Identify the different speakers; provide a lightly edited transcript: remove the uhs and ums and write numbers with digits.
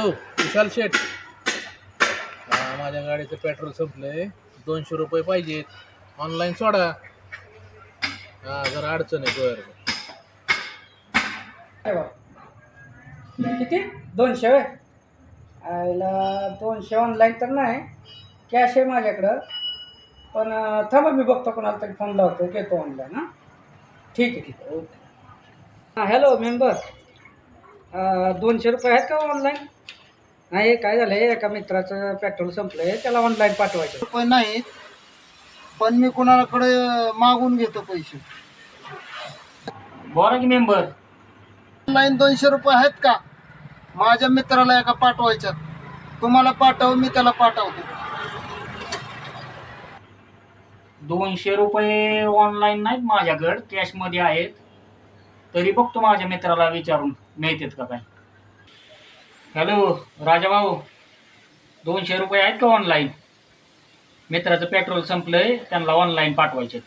Speaker 1: Hello विशाल शेठ, माझ्या गाडीचं petrol संपलंय, 200 रुपये पाहिजेत. ऑनलाईन सोडा. जरा अडचण आहे. बरं
Speaker 2: अरे वा. किती 200 होय? आईला 200 ऑनलाईन तर नाही, कॅश आहे माझ्याकडं. पण थांबा मी बघतो, कोणाला तरी फोन लावतो, घेतो ऑनलाईन. हां ठीक आहे ठीक आहे ओके. हां हॅलो मेंबर, 200 रुपये आहेत का ऑनलाईन? नाही काय झालं आहे, एका मित्राचं पेट्रोल संपलं आहे, त्याला ऑनलाईन पाठवायचं.
Speaker 3: पण नाही, पण मी कुणाकडे मागून घेतो पैसे.
Speaker 4: बोला की मेंबर.
Speaker 3: ऑनलाईन 200 रुपये आहेत का? माझ्या मित्राला एका पाठवायच्यात. तुम्हाला पाठव, मी त्याला पाठवतो.
Speaker 4: 200 रुपये ऑनलाईन नाहीत माझ्याकडं, कॅशमध्ये आहेत. तरी बघतो माझ्या मित्राला विचारून मिळतात का काय. हॅलो राजा भाऊ, 200 रुपये आहेत का ऑनलाईन? मित्राचं पेट्रोल संपलंय, त्यांना ऑनलाईन पाठवायचे.